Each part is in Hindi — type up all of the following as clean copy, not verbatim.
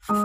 Hello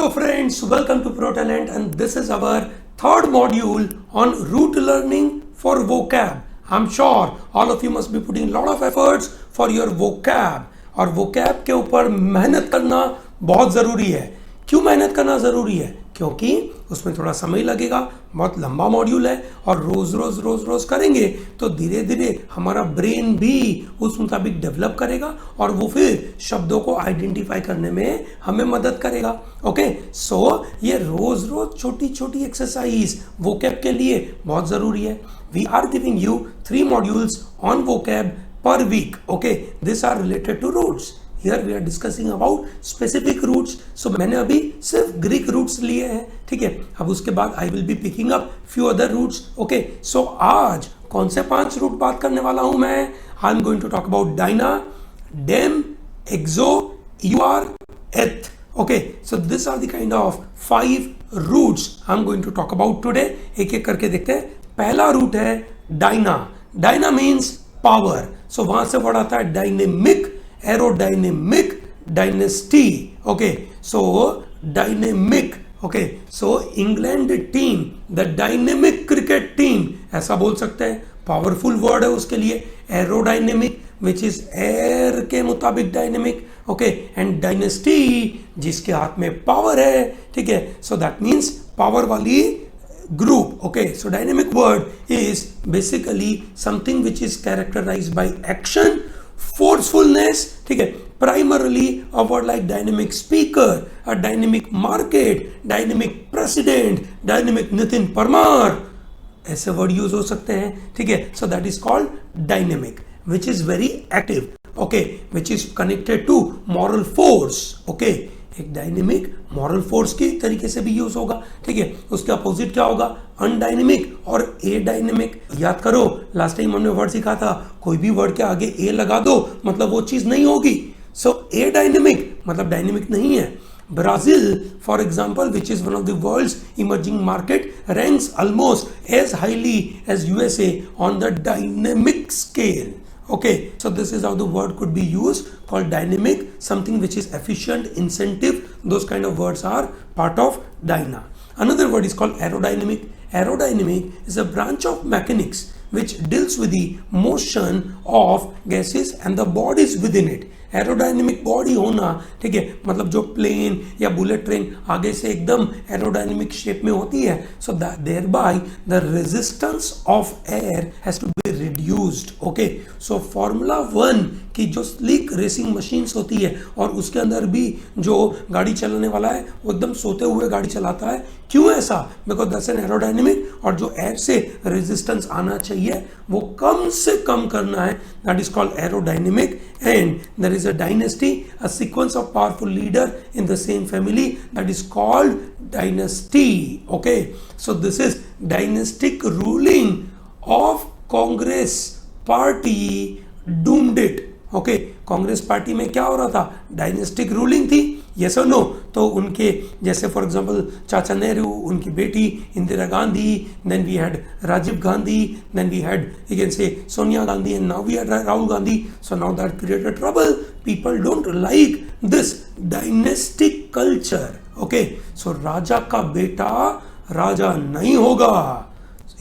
friends, welcome to ProTalent, and this is our third module on root learning for vocab. I'm sure all of you must be putting a lot of efforts for your vocab, और vocab के ऊपर मेहनत करना बहुत ज़रूरी है. क्यों मेहनत करना ज़रूरी है? क्योंकि उसमें थोड़ा समय लगेगा, बहुत लंबा मॉड्यूल है, और रोज़ करेंगे तो धीरे धीरे हमारा ब्रेन भी उस मुताबिक डेवलप करेगा और वो फिर शब्दों को आइडेंटिफाई करने में हमें मदद करेगा. ओके, सो ये रोज़ छोटी छोटी एक्सरसाइज वोकैब के लिए बहुत ज़रूरी है. We are giving you 3 modules on vocab per week. Okay, these are related to roots. Here we are discussing about specific roots. So मैंने अभी सिर्फ Greek roots लिए हैं, ठीक है. अब उसके बाद I will be picking up few other roots. Okay, so आज कौन से 5 रूट बात करने वाला हूँ मैं? I'm going to talk about dyna, dem, exo, ur, eth. Okay, so these are the kind of 5 roots I'm going to talk about today. एक एक करके देखते हैं. पहला रूट है dyna. Dyna means power. So वहां से वर्ड आता है dynamic, aerodynamic, dynasty. Okay, so dynamic. Okay, so England team, the dynamic cricket team, ऐसा बोल सकते हैं. पावरफुल वर्ड है उसके लिए. एरोडायनेमिक विच इज एयर के मुताबिक डायनेमिक. ओके, एंड डायनेस्टी जिसके हाथ में पावर है, ठीक है. सो दैट मीन्स पावर वाली group. Okay, so dynamic word is basically something which is characterized by action, forcefulness, ठीक है. Primarily a word like dynamic speaker, a dynamic market, dynamic president, dynamic Nitin Parmar, ऐसे वर्ड यूज हो सकते हैं, ठीक है. So that is called dynamic, which is very active. Okay, which is connected to moral force. Okay, एक डायनेमिक मॉरल फोर्स की तरीके से भी यूज होगा, ठीक है. उसके अपोजिट क्या होगा? अनडायनेमिक और ए डायनेमिक. याद करो लास्ट टाइम हमने वर्ड सीखा था, कोई भी वर्ड के आगे ए लगा दो मतलब वो चीज नहीं होगी. सो ए डायनेमिक मतलब डायनेमिक नहीं है. Brazil for example, which is one of the world's emerging market, ranks almost as highly as USA on the dynamic scale. Okay, so this is how the word could be used, called dynamic, something which is efficient, incentive. Those kind of words are part of dyna. Another word is called aerodynamic. Aerodynamic is a branch of mechanics which deals with the motion of gases and the bodies within it. Aerodynamic body होना, ठीक है, मतलब जो प्लेन या बुलेट ट्रेन आगे से एकदम एरोडायनेमिक शेप में होती है. So thereby the resistance of air has to be reduced. Okay, so formula 1 की जो स्लिक रेसिंग मशीन्स होती है और उसके अंदर भी जो गाड़ी चलाने वाला है वो एकदम सोते हुए गाड़ी चलाता है. क्यों ऐसा? बिकॉज दैट्स एन एरोडायनेमिक, और जो एयर से रेजिस्टेंस आना चाहिए वो कम से कम करना है. That is called aerodynamic. And there is a dynasty, a sequence of powerful leader in the same family, that is called dynasty. Okay, so this is dynastic ruling of Congress party doomed it. Okay, Congress party में क्या हो रहा था? डायनेस्टिक रूलिंग थी. यस और नो? तो उनके जैसे फॉर एग्जांपल चाचा नेहरू, उनकी बेटी Indira Gandhi, then we had Rajiv Gandhi, then we had you can say Sonia Gandhi, and now we had Rahul Gandhi. So now that created trouble. People don't like this dynastic culture. Okay, so राजा का बेटा राजा नहीं होगा.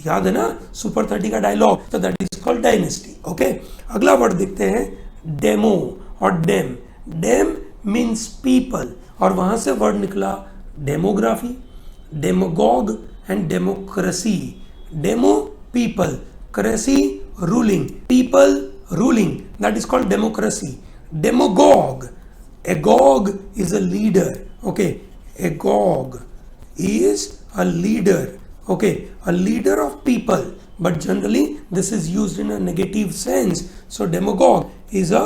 याद है ना सुपर 30 का डायलॉग? तो that is called dynasty. Okay, अगला वर्ड देखते हैं डेमो और डेम. डेम मीन्स पीपल, और वहां से वर्ड निकला demography, demagogue and democracy. Demo people, cracy ruling, people ruling, that is called democracy. Demagogue, agog is a leader. Okay, agog is a leader. Okay, a leader of people, but generally this is used in a negative sense. So demagogue is a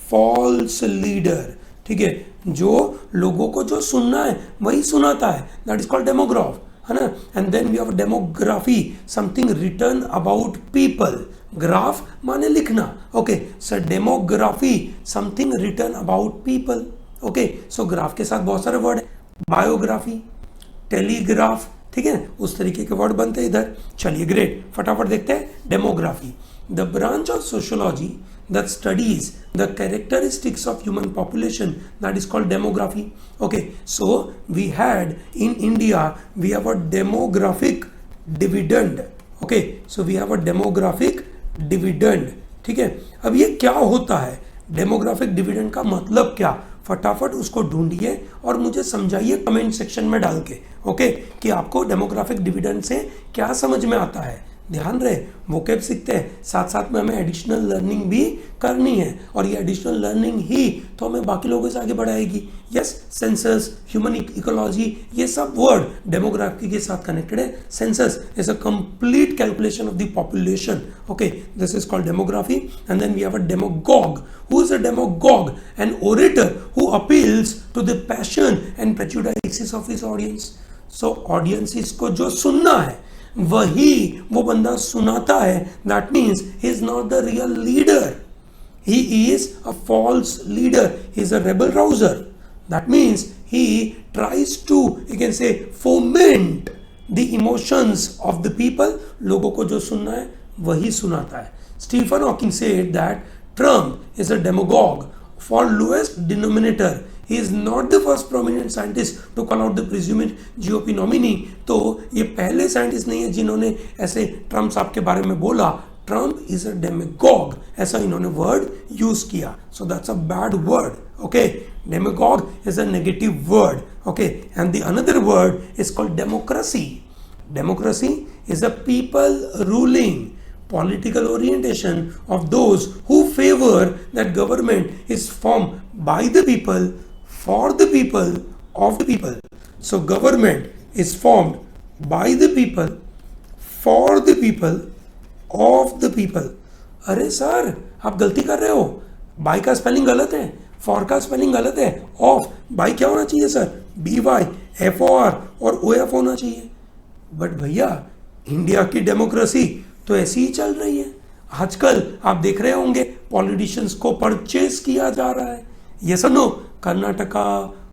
false leader. ठीक है, जो लोगों को जो सुनना है वही सुनाता है, that is called demograph, है ना. And then we have demography, something written about people. Graph माने लिखना, okay. So demography something written about people, okay. So graph के साथ बहुत सारे वर्ड है, बायोग्राफी, टेलीग्राफ, ठीक है, उस तरीके के वर्ड बनते हैं इधर। चलिए ग्रेट, फटाफट देखते हैं demography. The branch of sociology that studies the characteristics of human population, that is called demography, okay. So we had in India, we have a demographic dividend, okay. So we have a demographic dividend, ठीक है। अब ये क्या होता है, डेमोग्राफिक डिविडेंड का मतलब क्या, फटाफट उसको ढूंढिए और मुझे समझाइए कमेंट सेक्शन में डाल के, ओके, कि आपको डेमोग्राफिक डिविडेंड से क्या समझ में आता है। ध्यान रहे, वोकैब सीखते हैं, साथ साथ में हमें एडिशनल लर्निंग भी करनी है, और ये एडिशनल लर्निंग ही तो हमें बाकी लोगों से आगे बढ़ाएगी। यस, सेंसस, ह्यूमन इकोलॉजी, ये सब वर्ड डेमोग्राफी के साथ कनेक्टेड है। Census is a complete calculation of the population, okay, this is called demography. And then we have a demagogue. Who is a demagogue? An orator who appeals to the passion and prejudices of his audience. So audiences को जो सुनना है वही वो बंदा सुनाता है। That means he is not the real leader, he is a false leader, he is a rabble rouser. That means he tries to, you can say, foment the emotions of the people. लोगों को जो सुनना है वही सुनाता है। Stephen Hawking said that Trump is a demagogue for lowest denominator. He is not the first prominent scientist to call out the presumed GOP nominee। तो ये पहले साइंटिस्ट नहीं है जिन्होंने ऐसे ट्रम्प साहब के बारे में बोला। ट्रम्प इज अ डेमेगॉग, ऐसा इन्होंने वर्ड यूज किया। So that's a bad word, okay. Demagogue is a negative word, okay. And the another word is called democracy. Democracy is a people ruling political orientation of those who favor that government is formed by the people, for the people, of the people. So government is formed by the people, for the people, of the people. अरे सर, आप गलती कर रहे हो, बाई का स्पेलिंग गलत है, फॉर का स्पेलिंग गलत है, ऑफ, बाई क्या होना चाहिए सर? BY, FOR और OF होना चाहिए। बट भैया, इंडिया की डेमोक्रेसी तो ऐसी ही चल रही है। आजकल आप देख रहे होंगे पॉलिटिशियंस को परचेज किया जा रहा है। ये सुनो, कर्नाटका,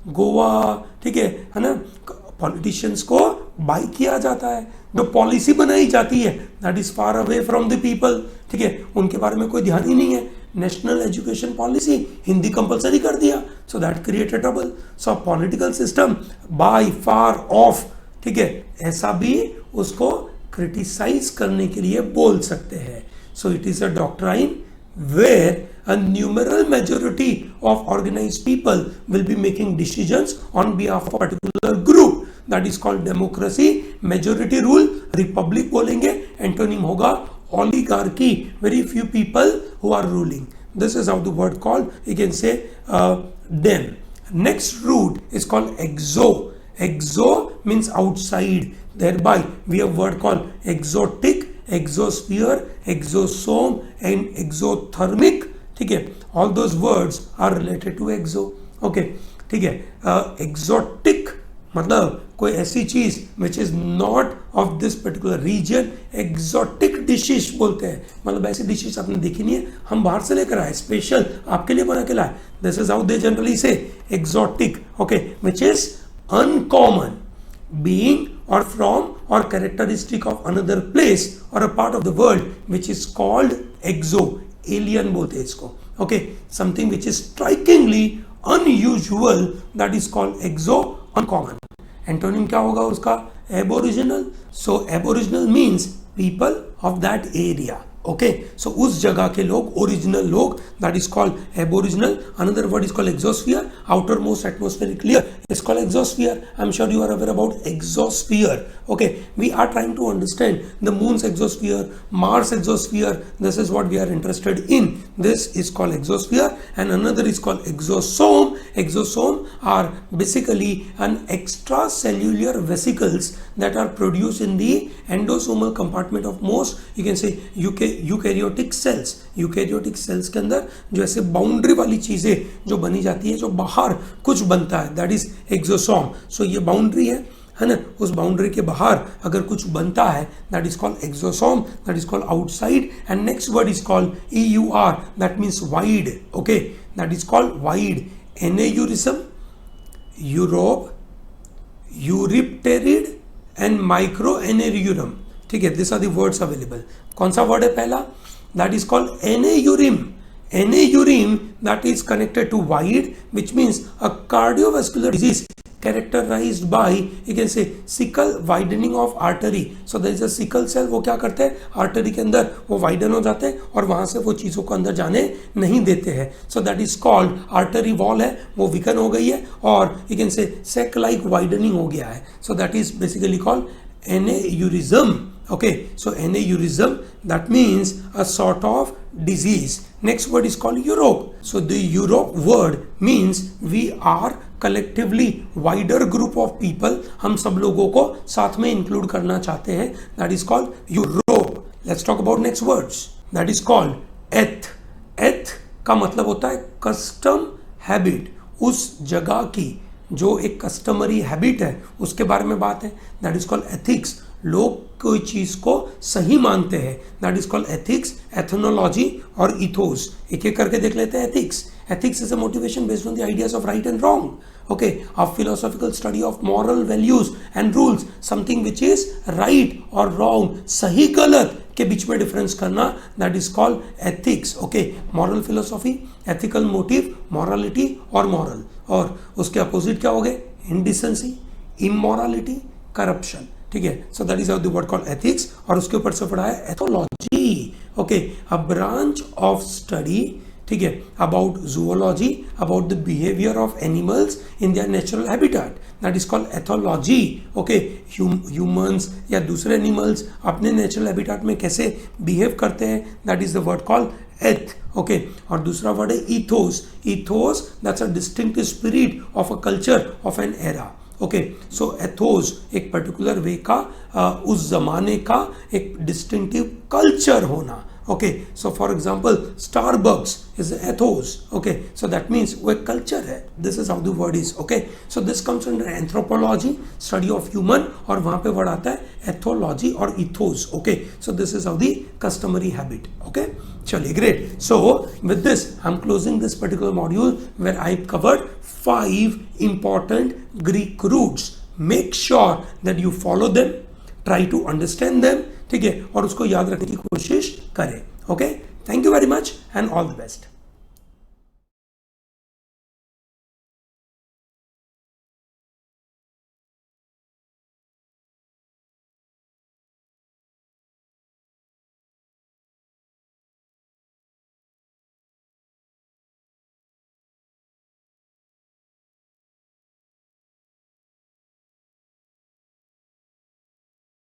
गोवा, ठीक है ना, पॉलिटिशियंस को बाई किया जाता है। जो पॉलिसी बनाई जाती है that is far away from the people, ठीक है, उनके बारे में कोई ध्यान ही नहीं है। National education policy Hindi compulsory कर दिया, so that created trouble. So political system by, far, of, ठीक है, ऐसा भी उसको क्रिटिसाइज करने के लिए बोल सकते हैं। So it is a doctrine where a numeral majority of organized people will be making decisions on behalf of a particular group, that is called democracy। majority rule republic बोलेंगे, antonym होगा oligarchy, very few people who are ruling। this is how the word called, you can say dem। next root is called exo। exo means outside, thereby we have word called exotic, exosphere, exosome and exothermic, ठीक है, all those words are related to exo, okay, ठीक है। exotic मतलब कोई ऐसी चीज which is not of this particular region। exotic dishes बोलते हैं, मतलब ऐसी डिशेस आपने देखी नहीं है, हम बाहर से लेकर आए, स्पेशल आपके लिए बना के लाए। this is how they generally say exotic, okay, which is uncommon, being or from or characteristic of another place or a part of the world, which is called exo, alien बोलते हैं इसको, okay, something which is strikingly unusual, that is called exo, uncommon। Antonym क्या होगा उसका? aboriginal। so aboriginal means people of that area, okay, so उस जगह के लोग, ओरिजिनल लोग, that is called aboriginal। another word is called exosphere, outermost atmospheric layer is called exosphere। I'm sure you are aware about exosphere, okay। we are trying to understand the moon's exosphere, Mars exosphere, this is what we are interested in, this is called exosphere। and another is called exosome। exosome are basically an extracellular vesicles that are produced in the endosomal compartment of most, you can say, eukaryotic cells. Eukaryotic cells के अंदर जो ऐसे बाउंड्री वाली चीजें जो बनी जाती है, जो बाहर कुछ बनता है, दैट इज एक्सोसोम। सो ये बाउंड्री है, है ना, उस बाउंड्री के बाहर अगर कुछ बनता है that is called exosome, that is called outside. And next word is called EUR, that means wide. Okay, that is called wide. Aneurysm, Europe, eurypterid and micro aneurysm. ठीक है, this are the words available. कौन सा वर्ड है पहला? That is called aneurysm. Aneurim, that is connected to wide, which means a cardiovascular disease characterized by, you can say, sickle widening of artery. So there is a sickle cell, वो क्या करते हैं, आर्टरी के अंदर वो वाइडन हो जाते हैं और वहां से वो चीज़ों को अंदर जाने नहीं देते हैं. So that is called artery wall है, वो वीकन हो गई है और you can say sac like widening हो गया है. So that is basically called aneurism. Okay, so aneurism, that means a sort of disease. Next word is called Europe. So the Europe word means we are collectively wider group of people. हम सब लोगों को साथ में include करना चाहते हैं. That is called Europe. Let's talk about next words. That is called eth. Eth का मतलब होता है custom habit. उस जगह की जो एक कस्टमरी हैबिट है उसके बारे में बात है. That is called ethics. लोग कोई चीज को सही मानते हैं, that is called ethics, ethnology और इथोस. एक एक करके देख लेते हैं. Ethics. Ethics is a motivation based on the ideas of right and wrong. Okay, a philosophical study of moral values and rules, something which is right or wrong, सही गलत के बीच में डिफरेंस करना, that is called ethics. Okay, moral philosophy, ethical motive, morality और moral. और उसके अपोजिट क्या हो गए? indecency, immorality, corruption. ठीक है, so that is how the word called ethics. और उसके ऊपर से पढ़ा है ethology. Okay, a branch of study, ठीक है, about zoology, about the behaviour of animals in their natural habitat, that is called ethology. Okay, humans या दूसरे एनिमल्स अपने नेचुरल हैबिटेट में कैसे बिहेव करते हैं, that is the word called एथ. ओके, और दूसरा वर्ड है ethos. Ethos, that's a distinctive spirit of a culture of an era. Okay, so Athos एक पर्टिकुलर वे का उस जमाने का एक डिस्टिंक्टिव कल्चर होना. Okay, so for example Starbucks is Athos. Okay, so that means वो एक कल्चर है. This is how the word is. Okay, so this comes under anthropology, study of human, और वहां पे वर्ड आता है एथोलॉजी और ethos. Okay, so this is how the customary habit. Okay, चलिए, great. So with this I am closing this particular module where I covered 5 important Greek roots. Make sure that you follow them, try to understand them, ठीक है, और उसको याद रखने की कोशिश करें. Okay, thank you very much and all the best.